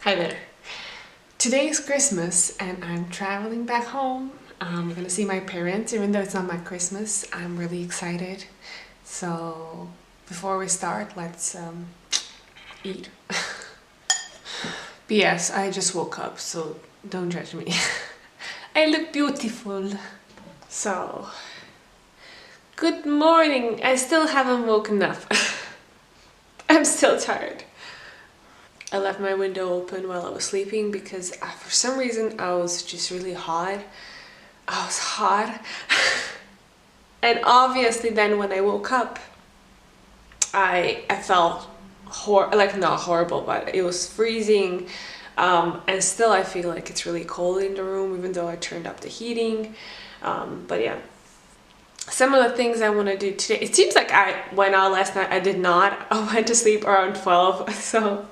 Hi there. Today is Christmas and I'm traveling back home. I'm gonna see my parents, even though it's not my Christmas. I'm really excited. So before we start, let's eat. But yes, I just woke up, so don't judge me. I look beautiful. So, good morning. I still haven't woken up. I'm still tired. I left my window open while I was sleeping because for some reason I was just really hot. I was hot. And obviously then when I woke up, I felt not horrible, but it was freezing. And still I feel like it's really cold in the room even though I turned up the heating. But yeah. Some of the things I want to do today, it seems like I went out last night. I did not. I went to sleep around 12, so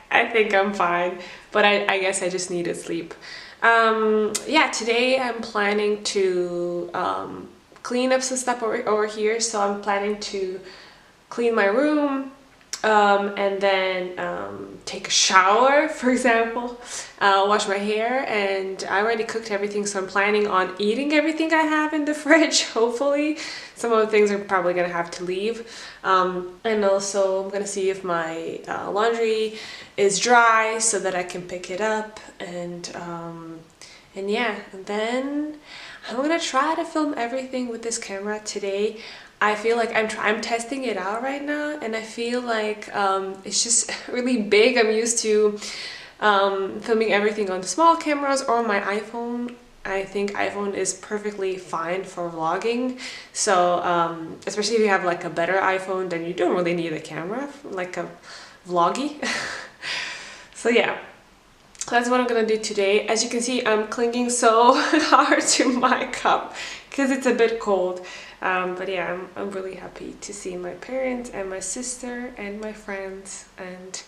I think I'm fine, but I guess I just needed sleep. Yeah, today I'm planning to clean up some stuff over here, so I'm planning to clean my room, and then take a shower, for example, wash my hair, and I already cooked everything, so I'm planning on eating everything I have in the fridge, hopefully. Some of the things are probably gonna have to leave. And also I'm gonna see if my laundry is dry so that I can pick it up, and yeah, and then I'm gonna try to film everything with this camera today. I feel like I'm testing it out right now, and I feel like it's just really big. I'm used to filming everything on the small cameras or my iPhone. I think iPhone is perfectly fine for vlogging. So especially if you have like a better iPhone, then you don't really need a camera, like a vloggy. So yeah. That's what I'm gonna do today. As you can see, I'm clinging so hard to my cup because it's a bit cold. But yeah, I'm really happy to see my parents and my sister and my friends, and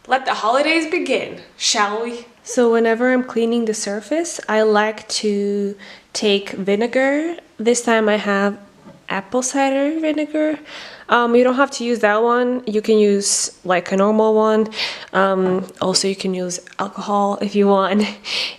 let the holidays begin, shall we? So whenever I'm cleaning the surface, I like to take vinegar. This time I have apple cider vinegar. You don't have to use that one. You can use like a normal one. Also, you can use alcohol if you want.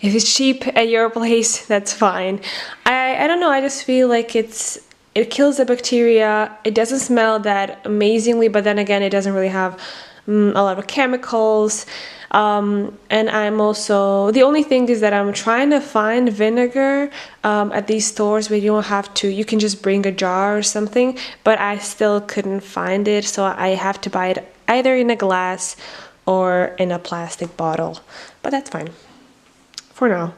If it's cheap at your place, that's fine. I don't know. I just feel like it kills the bacteria. It doesn't smell that amazingly, but then again, it doesn't really have a lot of chemicals. And I'm also, the only thing is that I'm trying to find vinegar at these stores where you don't have to, you can just bring a jar or something, but I still couldn't find it, so I have to buy it either in a glass or in a plastic bottle, but that's fine for now.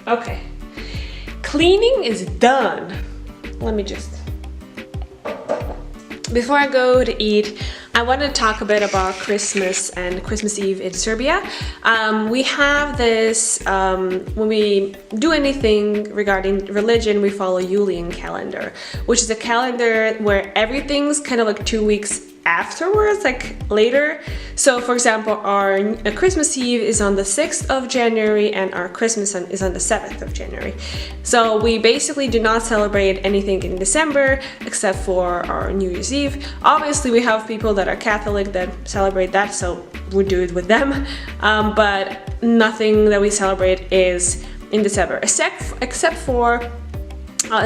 Okay, cleaning is done. Let me just, before I go to eat, I want to talk a bit about Christmas and Christmas Eve in Serbia. We have this, when we do anything regarding religion, we follow Julian calendar, which is a calendar where everything's kind of like 2 weeks afterwards, like later. So for example, our Christmas Eve is on the 6th of January and our Christmas is on the 7th of January. So we basically do not celebrate anything in December except for our New Year's Eve. Obviously we have people that are Catholic that celebrate that, so we do it with them, but nothing that we celebrate is in December except for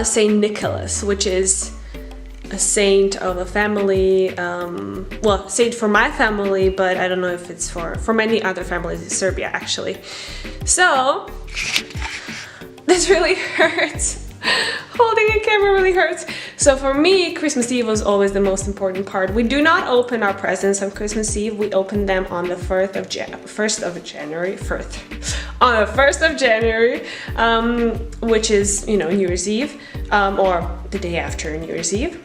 Saint Nicholas, which is a saint of a family, well, saint for my family, but I don't know if it's for many other families in Serbia, actually. So, this really hurts. Holding a camera really hurts. So for me, Christmas Eve was always the most important part. We do not open our presents on Christmas Eve. We open them on the 1st of January, which is, you know, New Year's Eve, or the day after New Year's Eve.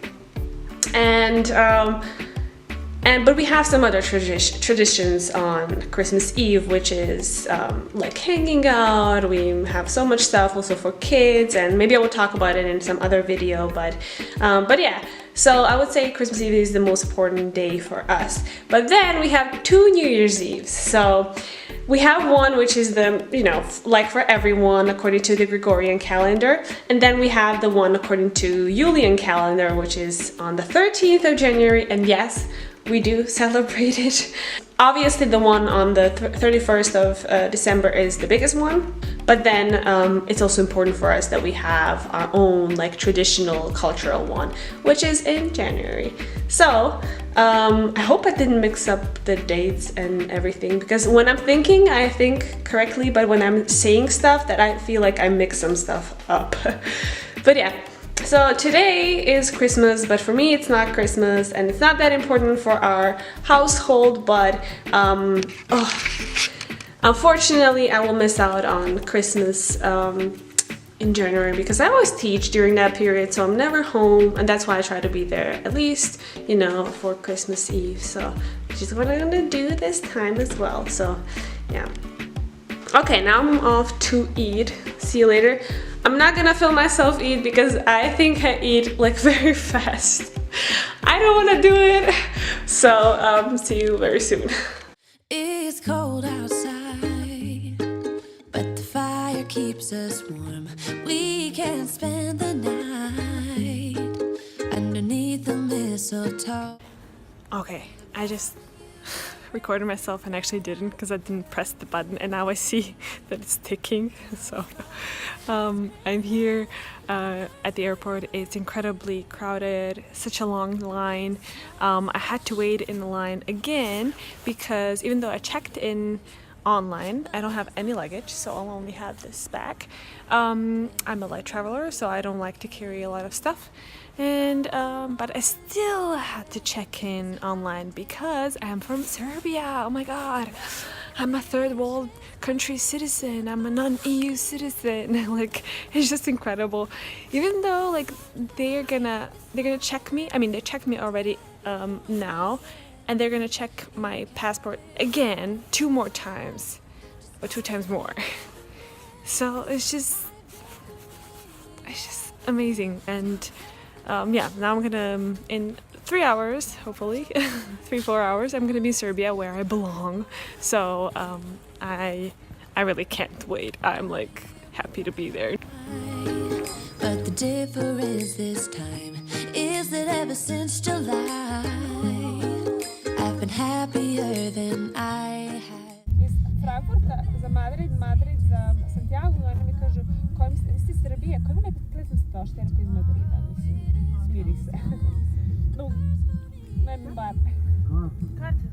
But we have some other traditions on Christmas Eve, which is like hanging out. We have so much stuff also for kids, and maybe I will talk about it in some other video. But yeah, so I would say Christmas Eve is the most important day for us. But then we have 2 New Year's Eves. So we have one which is the, you know, like for everyone according to the Gregorian calendar, and then we have the one according to Julian calendar, which is on the 13th of January, and yes, we do celebrate it. Obviously the one on the 31st of December is the biggest one, but then it's also important for us that we have our own like traditional cultural one, which is in January. So I hope I didn't mix up the dates and everything, because when I'm thinking, I think correctly, but when I'm saying stuff, that I feel like I mix some stuff up. But yeah. So today is Christmas, but for me it's not Christmas, and it's not that important for our household, but unfortunately I will miss out on Christmas in January, because I always teach during that period, so I'm never home, and that's why I try to be there at least, you know, for Christmas Eve. So which is what I'm gonna do this time as well. So yeah. Okay, now I'm off to eat. See you later. I'm not gonna film myself eat because I think I eat like very fast. I don't wanna do it. So see you very soon. It's cold outside, but the fire keeps us warm. We can spend the night underneath the mistletoe. Okay, I just recorded myself and actually didn't, because I didn't press the button, and now I see that it's ticking. So I'm here at the airport. It's incredibly crowded, such a long line. I had to wait in the line again because even though I checked in online, I don't have any luggage, so I'll only have this bag. I'm a light traveler, so I don't like to carry a lot of stuff. And but I still had to check in online because I'm from Serbia. Oh my god, I'm a third world country citizen. I'm a non-EU citizen. Like, it's just incredible. Even though like they're gonna check me. I mean, they checked me already now, and they're gonna check my passport again 2 more times, or 2 times more. So it's just amazing. And yeah, now I'm gonna, in 3 hours, hopefully, 3-4 hours, I'm gonna be in Serbia, where I belong. So I really can't wait. I'm like happy to be there. But the difference this time is that ever since July, I've been happier than I had. Iz Frankfurta za Madrid, Madrid za Santiago, i oni mi kažu, kojim ste iz Srbije, kojim nekako klizam se to šterko iz Madrida, mislim, smiri se. No, ne mi bar. Karte,